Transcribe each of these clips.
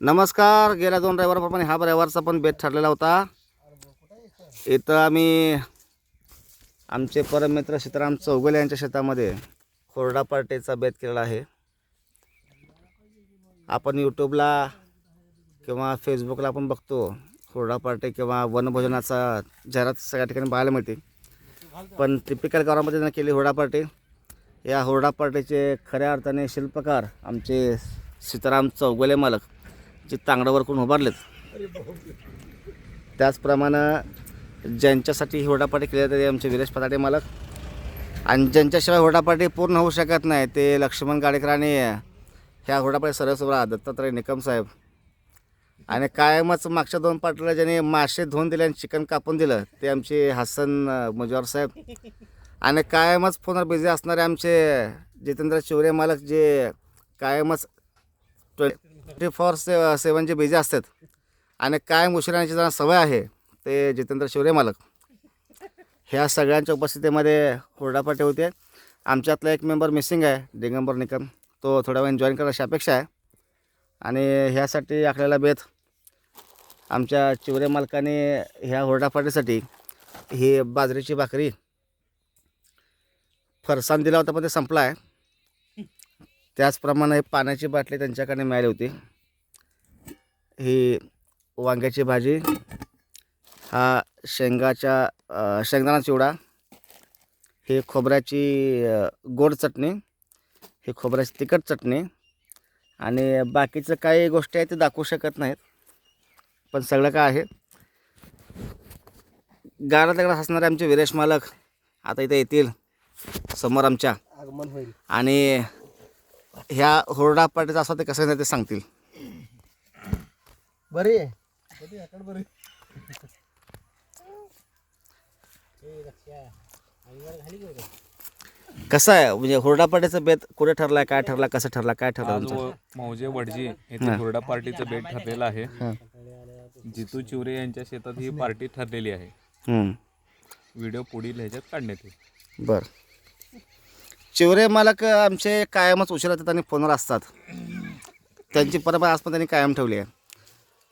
नमस्कार. गेल्या 2 रविवारप्रमाणे हा रविवारचा पण बेत ठरलेला होता. इथं आम्ही आमचे परममित्र सीताराम चौगुले यांच्या शेतामध्ये हुरडा पार्टीचा बेत केलेला आहे. आपण यूट्यूबला किंवा फेसबुकला आपण बघतो हुरडा पार्टी किंवा वनभोजनाचा जाहिरात सगळ्या ठिकाणी पाहायला मिळते. पण टिपिकल गावामध्ये त्यांनी केली हुरडा पार्टी. या हुरडा पार्टीचे खऱ्या अर्थाने शिल्पकार आमचे सीताराम चौगुले मालक जे तांगडावर करून उभारलेत. त्याचप्रमाणे ज्यांच्यासाठी ही हुरडा पार्टी केली जाते ते आमचे विरेश पताटे मालक, आणि ज्यांच्याशिवाय हुरडा पार्टी पूर्ण होऊ शकत नाही ते लक्ष्मण गाडेकर आणि ह्या हुरडा पार्टी सरसुरा दत्तात्रय निकम साहेब. आणि कायमच मागच्या 2 पार्टीला ज्यांनी मासे धुवून दिले आणि चिकन कापून दिलं ते आमचे हसन मुजवर साहेब. आणि कायमच फोनवर बिझी असणारे आमचे जितेंद्र चिवरे मालक जे कायमच 24/7 जे बिझी असतात आणि कायम उशिराण्याची जरा सवय आहे ते जितेंद्र चिवरे मालक. ह्या सगळ्यांच्या उपस्थितीमध्ये हुरडा पार्टी होते. आमच्यातला एक मेंबर मिसिंग आहे दिगंबर निकम, तो थोड्या वेळ जॉईन करा अशी अपेक्षा आहे. आणि ह्यासाठी आखलेला बेत आमच्या चिवरे मालकाने ह्या हुरडा पार्टीसाठी ही बाजरीची भाकरी फरसाण दिला होता पण ते संपला आहे. त्याचप्रमाणे पाण्याची बाटली त्यांच्याकडे मिळाली होती. ही वांग्याची भाजी, हा शेंगदाणा चिवडा, ही खोबऱ्याची गोड चटणी, ही खोबऱ्याची तिखट चटणी, आणि बाकीचं काही गोष्टी आहेत ते दाखवू शकत नाहीत. पण सगळं काय आहे गाडा हसणारे आमचे विरेश मालक आता इथे येतील समोर आमच्या आगमन होईल. आणि ह्या हुरडा पार्टीचा असं ते कसं नाही ते सांगतील. बरे कसं आहे म्हणजे हुरडा पार्टीचा बेत कुठे ठरलाय, काय ठरला, कसं ठरला, काय ठरलं आज तुमचं? मौजे वडजी येथे हुरडा पार्टीचं बेट ठरलेलं आहे. जितू चिवरे यांच्या शेतात ही पार्टी ठरलेली आहे. व्हिडिओ पुढील ह्याच्यात काढण्यात येईल. बरं. चिवरे मालक आमचे कायमच उशिरा येतात आणि फोनवर असतात. त्यांची परंपरा आज पण त्यांनी कायम ठेवली आहे.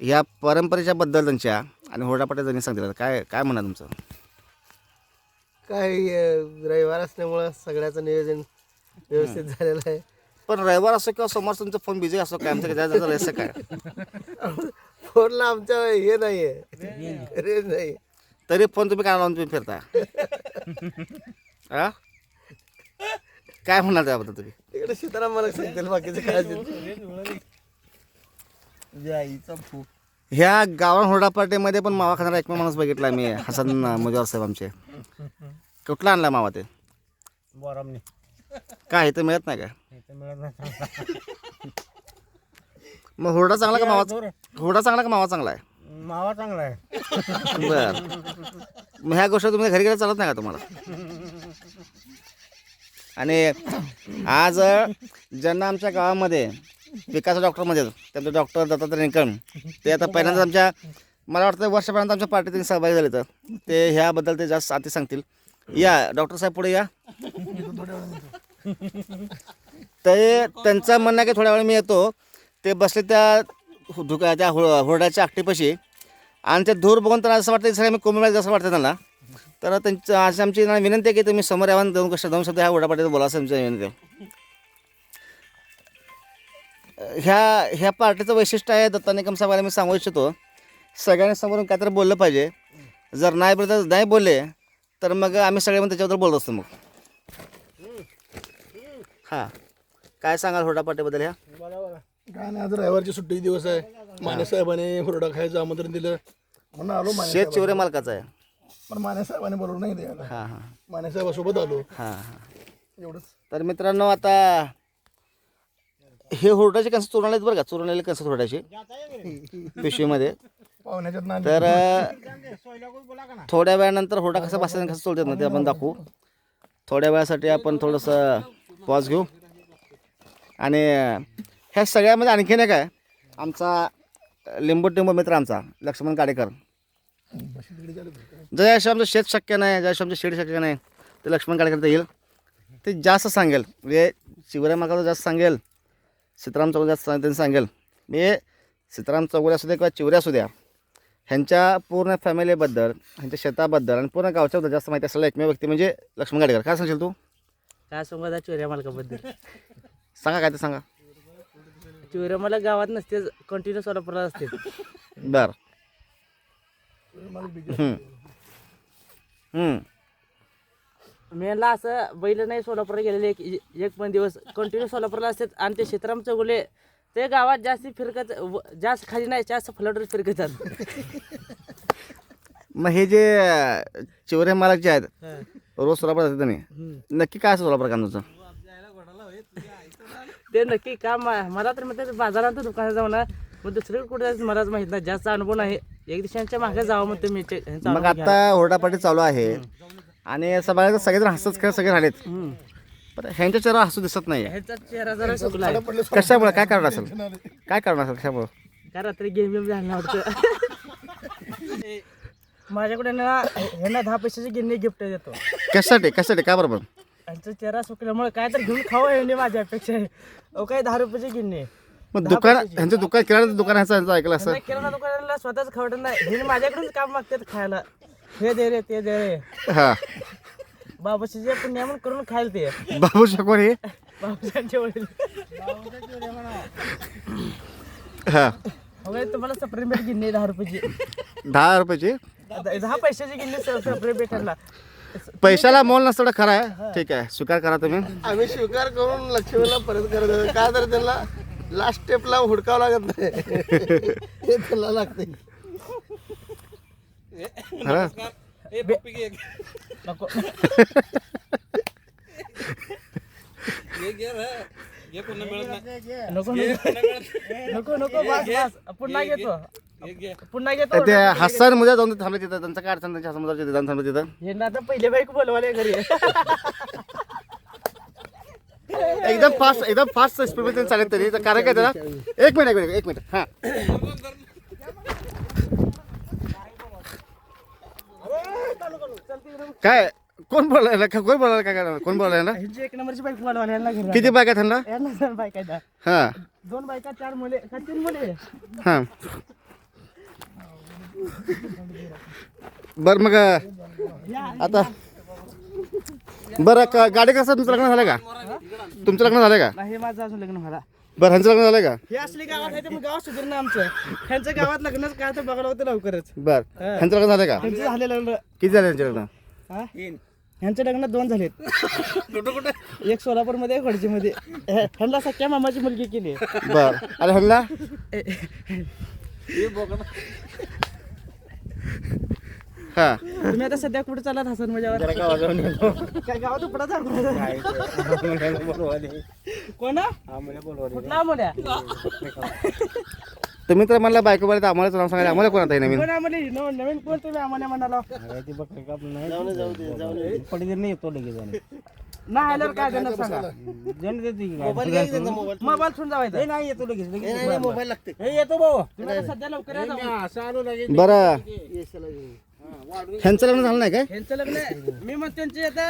ह्या परंपरेच्या बद्दल त्यांच्या आणि हुरडा पार्टी त्यांनी सांगितलं काय काय म्हणा तुमचं? काय रविवार असल्यामुळं सगळ्याचं नियोजन व्यवस्थित झालेलं आहे. पण रविवार असो किंवा सोमवार तुमचा फोन बिझी असो काय आमचं काय रहस्य काय? फोनला आमच्या हे नाही आहे, रेंज नाही. तरी फोन तुम्ही काय लावून तुम्ही फिरता? हा काय म्हणाल त्याबद्दल तुम्ही? इकडे सीताराम मला सांगतील बाकीचं काय ह्या गावात हुरडा पार्टीमध्ये पण मावा खाणारा एकमेव माणूस बघितला मी, हसन मुजवर साहेब आमचे. कुठला आणला मावा ते? बोरामने काय इथं मिळत नाही का? मिळत नाही. मग हुरडा चांगला का मावा? हुरडा चांगला का मावा चांगला आहे? मावा चांगला आहे. बर. मग ह्या गोष्टी तुम्ही घरी गेला चालत नाही का तुम्हाला? आणि आज ज्यांना आमच्या गावामध्ये विकास डॉक्टरमध्ये त्यांचे डॉक्टर दत्तात्रय निकम ते आता पहिल्यांदा आमच्या मला वाटतं वर्षापर्यंत आमच्या पार्टीत सहभागी झाले, तर ते ह्याबद्दल ते जास्त अति सांगतील. या डॉक्टर साहेब पुढे या. ते त्यांचं म्हणणं आहे की थोड्या वेळ मी येतो. ते बसले त्या हुरड्याच्या आकटीपाशी आणि ते धूर बघून त्यांना असं वाटतं सगळं मी कोंबडी जसं वाटतं त्यांना. तर त्यांचं आज आमची विनंती आहे की तुम्ही समोर यावं, 2 शब्द ह्या हुरडा पार्टीत बोला असं आमची विनंती आहे. ह्या पार्टीचं वैशिष्ट्य आहे दत्ता निकम साहेबांना मी सांगू इच्छितो, सगळ्यांनी समोरून काहीतरी बोललं पाहिजे. जर नाही बोलले तर मग आम्ही सगळे मग त्याच्याबद्दल बोलत असतो. मग हां काय सांगाल हुरडा पार्टीबद्दल? ह्या काय नाही, आज रविवारची सुट्टी दिवस आहे. माने साहेबांनी हुरडा खायचं आमंत्रण दिलं म्हणून आलो. शेत चिवरे मालकाचं आहे. पण माने साहेबांनी बरोबर नाही द्यायला. हां हां माने साहेबासोबत आलो हां हां. एवढंच. तर मित्रांनो आता हे हुरड्याचे कणसं चुरून आलेत बरं का, चुरून आलेले कणसं हुरड्याचे पिशवीमध्ये. पाहुण्याच्यात नाही तर थोड्या वेळानंतर हुरडा कसा बसायचा कसं चोळतात ना ते आपण दाखवू. थोड्या वेळासाठी आपण थोडंसं पॉज घेऊ. आणि ह्या सगळ्यामध्ये आणखीन एक आहे आमचा लिंबू टिंबू मित्र आमचा लक्ष्मण गाडेकर. ज्या आमचं शेत शक्य नाही, ज्या आमचं शेड शक्य नाही ते लक्ष्मण गाडेकर येईल. ते जास्त सांगेल म्हणजे चिवऱ्या मागाचं जास्त सांगेल, सीताराम चौक जास्त त्यांनी सांगेल. मी सीताराम चौगुले असू दे किंवा चिवरे असू द्या, ह्यांच्या पूर्ण फॅमिलीबद्दल, ह्यांच्या शेताबद्दल आणि पूर्ण गावच्याबद्दल जास्त माहिती असलेला एकमेव व्यक्ती म्हणजे लक्ष्मण गाडेकर. काय सांगशील तू? काय सांगा चोऱ्या मालकाबद्दल. सांगा काय ते सांगा. चोऱ्या मला गावात नसते, कंटिन्यू सोलापूरला असते. बरं. मेनला असं बैल नाही सोलापूरला गेलेले एक पण दिवस कंटिन्यू सोलापूरला असतात. आणि ते सीताराम चौगुले ते गावात जास्त फिरकत, जास्त खाली नाही, जास्त फ्लडवर फिरकतात. मग हे जे चिवरे मालक जे आहेत रोज सोलापूर जातात त्यांनी, नक्की काय असं सोलापूर काम तुझं? ते नक्की काम मला तर म्हणतात बाजारात दुकानात जाऊ ना, मग दुसरीकडे कुठे जायचं मलाच माहित नाही, जास्त अनुभव नाही. एक दिवसांच्या मागे जावं म्हणतो मी. मग आता हुरडापाटी चालू आहे आणि सगळे सगळेजण हसत खेळ सगळे राहिलेत, पण ह्यांच्या चेहरा हसू दिसत नाही. ह्याचा चेहरा जरा सुकला आहे. कशामुळे? काय कारण असेल? काय कारण असेल कशामुळे? काय रात्री गेम बिम झालं नव्हतं. माझ्याकडे ना ह्यांना 10 पैशाची गिन्नी गिफ्ट देतो. कशासाठी? कशासाठी? काय बरोबर? यांचा चेहरा सुकल्यामुळे काय तर घेऊन खावं ह्यांनी माझ्या अपेक्षा आहे. अहो काय 10 रुपयाची गिन्नी. मग दुकान ह्यांचं दुकान किराण्याचं दुकान ह्यांचं ऐकलं असं? किराणा दुकानाला स्वतःच खावत नाही, हे माझ्याकडूनच काम मागतात खायला. हे दे रे, ते दे रे. हां. बाबाची जे पुण्य म्हणून करून खायला ते. बाबू शकवर हे? बाबाच्या वडील. हां. अहो तुम्हाला सप्रेमेट गिन्नी 10 रुपयाची. 10 रुपयाची? 10 पैशाची गिन्नी सप्रेमेट ह्यांना. पैशाला मोल नसतं खरं आहे. ठीक आहे, स्वीकार करा तुम्ही. आम्ही स्वीकार करून लक्ष्मीला परत करत होतो. का तर त्यांना लास्ट स्टेपला हुडकावं लागत नाही. हे त्याला लागते. खरं? नको नको नको बस बस, पुन्हा घेतो, पुन्हा घेतो. ते हसन मध्ये जाऊन थांबले तिथं, त्यांचं काय अडचण? त्यांच्या हसन मध्ये जाऊन थांबले तिथं. हे ना आता पहिले बाईक बोलवाले घरी. एकदम फास्ट स्पीड चालेल तरी कारण काय त्याला? एक मिनिट हां. काय? कोण बोलायला? कोण बोलायला? काय कोण बोलायला? ह्यांची 1 नंबरची बाईक बोलवाले ह्यांना घरी. किती बायका त्यांना? यांना 2 बाईक आहेत. हां 2 बायका, 4 मुले का 3 मुले. हां. बरं मग आता बरं गाडी कसं तुमचं लग्न झालं का? तुमचं लग्न झालं का? नाही माझं अजून लग्न व्हायला. बरं ह्यांचं लग्न झालं का? हे असले गावात आहे तर मग गाव सुधार ना आमचं. ह्यांच्या गावात लग्नच काय तर बघायला होतं लवकरच. बरं ह्यांचं लग्न झालं का? ह्यांचं झाले लग्न. किती झालं ह्यांचं लग्न? ह्यांचं लग्न 2 झालेत. एक सोलापूरमध्ये, एक वडजीमध्ये. ह्यांना सख्या मामाची मुलगी केली. बरं. अरे ह्यांना? हां. तुम्ही आता सध्या कुठे चाललात हसन मजावर? काय गावात उपडा जा. कोण? कुठला आमोल्या? तुम्ही तर म्हणला बायको बाय आम्हाला नाव सांगायला, आम्हाला कोण आता नवीन? कोण आमोली? नवीन कोण तुम्ही आम्हाला म्हणाला? नाही आल्यावर काय देणार सांगा. मोबाईल ठेवून जावायचा. नाही येतो लगेच. मोबाईल लागते. येतो भाऊ. तुम्ही आता सध्या लवकर या जाऊ. बरं ह्यांचं लग्न झालं नाही काय? ह्यांचं लग्न मी म्हणतो त्यांची आता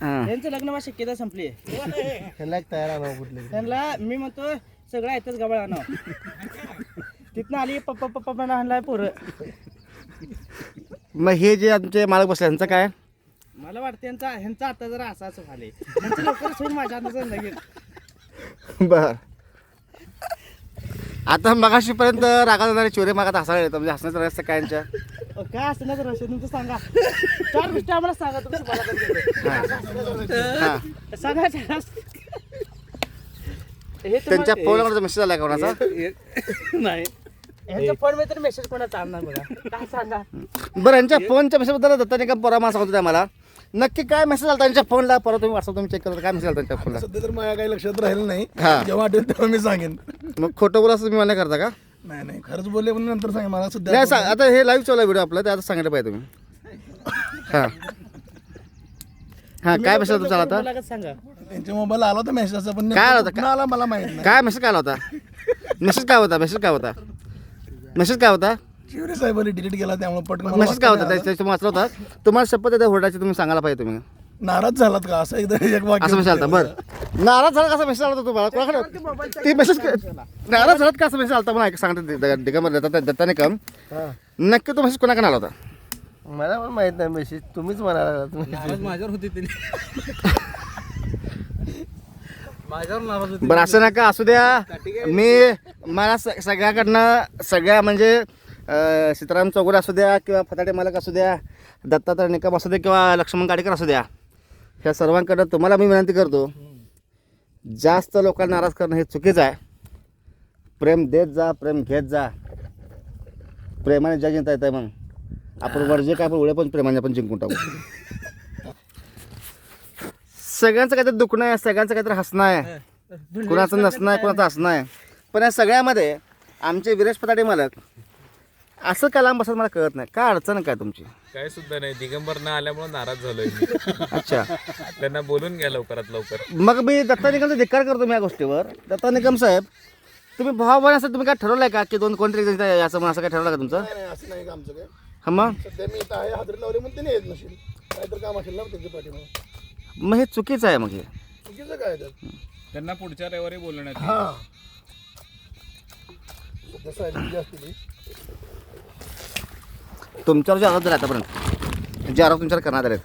हां. ह्यांचं लग्न माझी शक्यता संपली. ह्याला एक तयार आणावं कुठले. त्यांना मी म्हणतो सगळं येतच गबाळ आणावं. तिथनं आली पप्पा पप्पा पण आणलाय पोरं. मग हे जे आमचे मालक बसले ह्यांचं काय? मला वाटतं ह्यांचा आता जरा असं झाले. ह्यांचं लवकरच होईल माझ्या अंदाजानं लगेच. बर आता मगाशीपर्यंत रागात जाणारे चोरे मागात हसायला येतं, म्हणजे हसण्याचं रस्ता काय यांच्या? काय असतं ना रस्ते तुमचं सांगा. 4 गोष्टी आम्हाला सांगा तुमचं मला हां. सांगा 4. हे त्यांच्या फोनवर मेसेज आला का कोणाचा? नाही ह्यांच्या फोन मध्ये तर मेसेज कोणाचा आणणार बघा. काय सांगा. बरं यांच्या फोनच्या मेसेजबद्दल दत्ताने का पोरा मला सांगतो मला नक्की काय मेसेज आला त्यांच्या फोनला? परत तुम्ही व्हॉट्सअप तुम्ही चेक करता काय मेसेज आला त्यांच्या फोनला? सध्या तर माझ्या काही लक्षात राहिलं नाही. हां. जेव्हा आठवत तेव्हा मी सांगेन. मग खोटं बोला असं तुम्ही मला करता का? नाही खरंच बोलले पण नंतर सांगेन. मला सध्या नाही सांग, आता हे लाईव्ह चालू आहे व्हिडिओ आपला, ते आता सांगितलं पाहिजे तुम्ही. हां हां काय मेसेज तुमचा आला होता? सांगा. त्यांच्या मोबाईल आला होता मेसेज, पण काय आला होता? कुठनं आला मला माहित नाही. काय मेसेज काय आला होता? मेसेज काय होता? चिवरे साहेबांनी डिलीट केला त्यामुळे पटकन मला मेसेज काय होता? वाचता नाही त्याच्या वाचला होता. तुम्हाला शपथ येते होर्डाची तुम्ही सांगायला पाहिजे तुम्ही. आलं. नाराज झालात का असं एकदा एक वाक्य असं मेसेज आला होतं. बरं नाराज झाला कसा मेसेज आला होता तुम्हाला कोणाकडे ते मेसेज नाराज झालात का असा मेसेज आला मला सांगते दिगंबर दत्ताने कम नक्की तो मेसेज कोणाकडे आला होता मला पण माहित नाही मेसेज तुम्हीच म्हणाला माझ्यावर होती माझ्यावर नाराज होती. बरं असं नका असू द्या मी मला सगळ्याकडनं सगळ्या म्हणजे सीताराम चौगुले असू द्या किंवा फताडे मालक असू द्या दत्तात्रय निकम असू द्या किंवा लक्ष्मण गाडेकर असू द्या ह्या सर्वांकडनं तुम्हाला मी विनंती करतो जास्त लोकांना नाराज करणं हे चुकीचं आहे. प्रेम देत जा प्रेम घेत जा प्रेमाने ज्या जिंकता येतं मग आपण वर जे काय आपण उडे पण प्रेमाने आपण जिंकून टाकू. सगळ्यांचं काहीतरी दुखणं आहे सगळ्यांचं काहीतरी हसणं आहे कुणाचं नसणं आहे कुणाचं हसणं आहे पण या सगळ्यामध्ये आमचे विरेश फताडे मालक असं का लांब बसत मला कळत नाही काय अडचण काय तुमची काय सुद्धा नाही दिगंबर न आल्यामुळे नाराज झालोय मी अच्छा त्यांना बोलून घ्या लवकरात लवकर. मग मी दत्ता निकमचा धिक्कार करतो मी या गोष्टीवर. दत्ता निकम साहेब तुम्ही भावभाव असं तुम्ही काय ठरवलं आहे का की दोन कोणतरी याचं म्हणून असं काय ठरवलं का तुमचं नाही असं नाही का आमचं काय हा मग सध्या मी इथं आहे हाजरी लावली म्हणून ते येत नसेल काहीतरी काम असेल ना त्याच्या पाठीमागं मग हे चुकीचं आहे मग हे चुकीचं काय त्यात त्यांना पुढच्या रविवारी बोलण्यात येईल. हां सध्या सायलेंट असते ती तुमच्यावर जे आरोप झाले आतापर्यंत जे आरोप तुमच्यावर करण्यात आले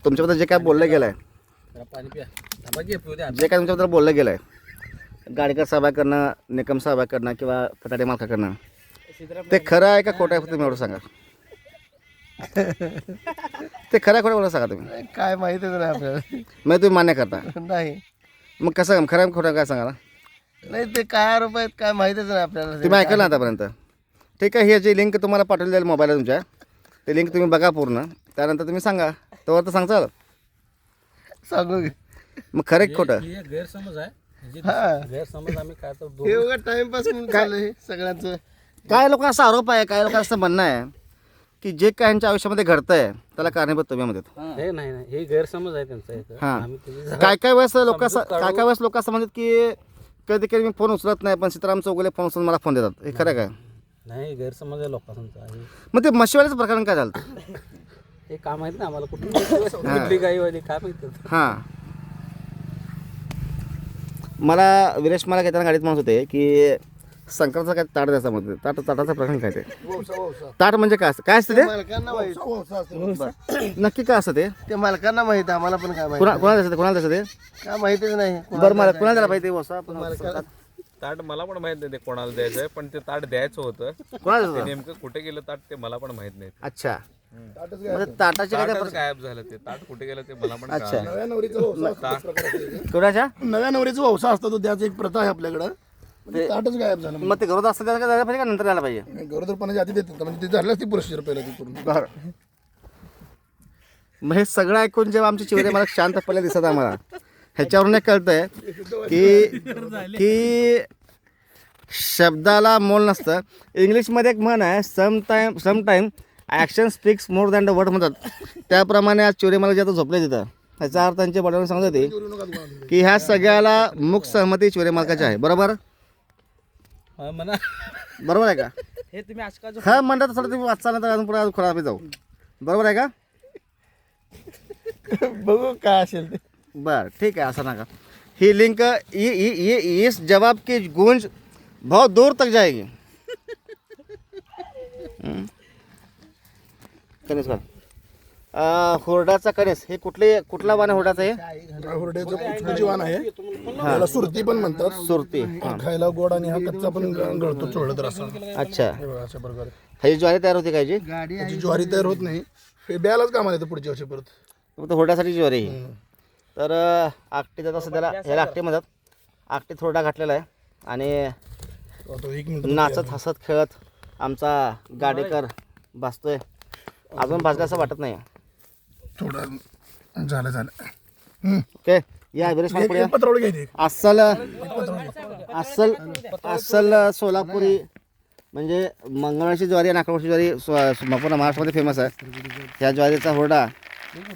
तुमच्याबद्दल जे काय बोललं गेलं आहे पाणी प्या थांबा की पिऊ द्या. जे काय तुमच्याबद्दल बोललं गेलं आहे गाडीकर साहेबाकडनं निकम साहेबाकडनं किंवा फटाडे मालकाकडनं ते खरं आहे का खोटं आहे तुम्ही एवढं सांगा ते खरं आहे खोटं एवढं सांगा तुम्ही काय माहितच नाही आपल्याला मग तुम्ही मान्य करता नाही मग कसं खरं आहे खोटं आहे काय सांगा नाही ते काय आरोप आहेत काय माहितच नाही आपल्याला तुम्ही ऐकलं ना आतापर्यंत ठीक आहे ही जी लिंक तुम्हाला पाठवली जाईल मोबाईलला तुमच्या ते लिंक तुम्ही बघा पूर्ण त्यानंतर तुम्ही सांगा तेव्हा तर सांगचाल सांगू की. मग खरं आहे की खोटं हे गैरसमज आहे हा गैरसमज आम्ही काय तर हे उगा टाइमपास म्हणून चालू आहे सगळ्यांचं काय लोकांचा असा आरोप आहे काय लोकांचं असं म्हणणं आहे की जे काय यांच्या आयुष्यामध्ये घडतंय त्याला कारणीभूत तुम्ही म्हणतात हे नाही नाही हे गैरसमज आहे त्यांचा इथं. हां आम्ही त्याची काय काय वेळेस लोक काय काय वेळेस लोक असं म्हणतात की कधी कधी मी फोन उचलत नाही पण सीताराम चौगुले फोन उचलून मला फोन देतात हे खरं आहे काय नाही गैरसमज आहे लोकांचा मग ते मशिवाल्याचं प्रकरण काय झालं हे काम माहित ना आम्हाला कुठली काही वाली काय माहिती हां मला विरेश मला येताना गाडीत म्हणत होते की संक्रांतचा काय ताट द्यायचा म्हणते ताटाचा प्रकरण काय ते वौसा ताट म्हणजे काय असतं काय असतं ते मालकांना माहित वौसा असते नक्की काय असतं ते ते मालकांना माहित आम्हाला पण काय माहित कोणाला द्यायचं कोणाला द्यायचं ते काय माहितच नाही बरं मला कोणाला द्यायला पाहिजे वसा ताट मला पण माहित नाही ते कोणाला द्यायचं आहे पण ते ताट द्यायचं होतं कोणाला ते द्यायचं नेमकं कुठे गेलं ताट ते मला पण माहित नाही. अच्छा म्हणजे ताटाचे काय ताटच गायब झालं ते ताट कुठे गेलं ते मला पण अच्छा. कळलं नाही. नव्या नवरीचा वौसा असतो प्रकार असतो. कोणाच्या नव्या नवरीचा वौसा असतो तो त्याची एक प्रथा आहे आपल्याकडं पण ते ताटच गायब झालं मग ते गरोदर असतं त्याला द्यायला पाहिजे का नंतर द्यायला पाहिजे गरोदरपणाच्या आधी देतात म्हणजे ते झालं ती प्रोसिजर पहिला ती पूर्ण बरं मग हे सगळं ऐकून जेव्हा आमचे चिवरे मला शांतपणे दिसत आम्हाला ह्याच्यावरून एक कळतंय की शब्दाला मोल नसतं. इंग्लिशमध्ये एक म्हण आहे sometime action speaks more than the word म्हणतात त्याप्रमाणे आज चिवरे मला जे आता झोपले तिथं ह्याचा अर्थ त्यांच्या बडवून सांगत होते की ह्या सगळ्याला मुख सहमती चिवरे मालकाची आहे बरोबर म्हणा बरोबर आहे का हे तुम्ही आजकाल हा म्हणतात थोडं तुम्ही वाचताना तर अजून पुढे खोळा जाऊ बरोबर आहे का बघू काय असेल ते बरं ठीक आहे असं नका ही लिंक इस जवाब की गूंज बहुत दूर तक जाएगी कणेस का हुरडाचा कणेस हे कुठला वाण आहे हुरडाचा हे हुरड्याचं पुष्प जीवन आहे त्याला सुरती पण म्हणतात सुरती खायला गोड आणि हा कच्चा पण गळतो चोळलं तर असं अच्छा हे बघा, अशा प्रकारे ह्याची ज्वारी तयार होते काय जी त्याची ज्वारी तयार होत नाही हे ब्यालाच कामाला येतं पुढच्या वर्षी परत फक्त हुरड्यासाठी ज्वारी ही तर आकटी जात असं त्याला ह्याला आकटी म्हणतात आकटीत हुरडा घातलेला आहे आणि आता 1 मिनिट नाचत हसत खेळत आमचा गाडेकर भासतोय अजून भाजलं असं वाटत नाही थोडं झालं ओके या विरेश पुढे या. पत्रावळ घ्यायचे अस्सल सोलापुरी म्हणजे मंगळवारची ज्वारी आणि अकरावरची ज्वारी पूर्ण महाराष्ट्रामध्ये फेमस आहे ह्या ज्वारीचा हुरडा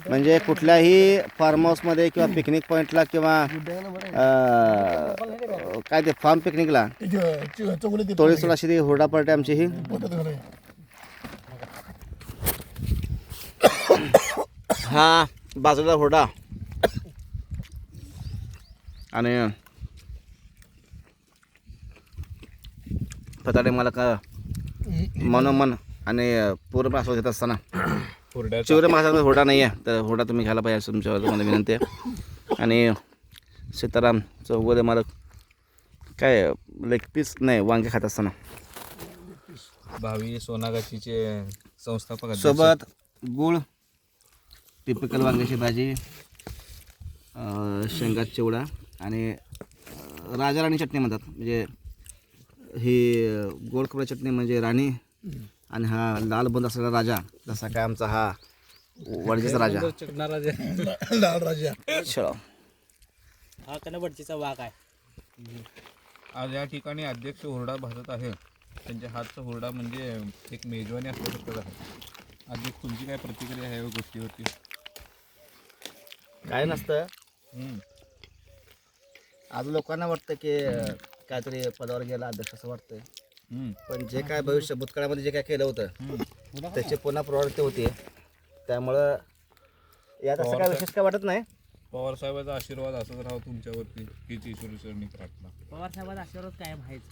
म्हणजे कुठल्याही फार्म हाऊसमध्ये किंवा पिकनिक पॉईंटला किंवा काय ते फार्म पिकनिकला चौगुले तोळी सोळाशी ती हुरडा पार्टी आमची ही हा बाजूला हुरडा आणि फताडे मला का मनोमन आणि पूर्ण आस्वाद घेत असताना हुरड्याचा चिवरे माझ्याकडे हुरडा नाही आहे, तर हुरडा तुम्ही घ्यायला पाहिजे असं तुमच्यावर तुम्हाला विनंती आहे. आणि सीताराम चौगुले मला काय लेग पीस नाही वांगे खात असताना भावी सोनागाचीचे संस्थापक अध्यक्ष. सोबत गूळ, टिपिकल वांग्याची भाजी, शेंगा चिवडा आणि राजा राणी चटणी म्हणतात. म्हणजे ही गोड खोबरा चटणी म्हणजे राणी आणि हा लाल बुंद असलेला राजा, जसा काय आमचा हा वडजेचा राजा. लाल राजा. चलो. हा कनबडचीचा वाघ आहे. आज या ठिकाणी अध्यक्ष हुरडा भाजत आहे. त्यांच्या हातचा हुरडा म्हणजे एक मेजवानी असल्यासारखंच आहे. अध्यक्ष तुमची काय प्रतिक्रिया आहे या गोष्टीवरती? काय नसतं, आज लोकांना वाटतं की काहीतरी पदावर गेला अध्यक्ष असं वाटतंय, पण जे काय भविष्य भूतकाळामध्ये जे काय केलं होतं त्याची पुन्हा प्रवृत्ती होती. त्यामुळं यात असं काय विशेष काय वाटत नाही. पवार साहेबांचा आशीर्वाद असंच राहावा तुमच्यावरती हीच ईश्वरचरणी प्रार्थना. पवार साहेबांचा आशीर्वाद कायम आहेच.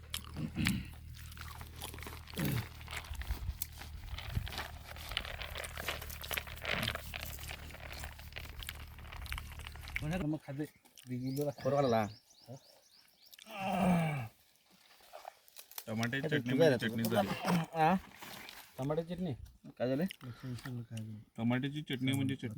बरोबर. टमाट्याची चटणी म्हणजे चटणी झाली. टमाटर चटणी काय झालं? टमाट्याची चटणी म्हणजे चटणी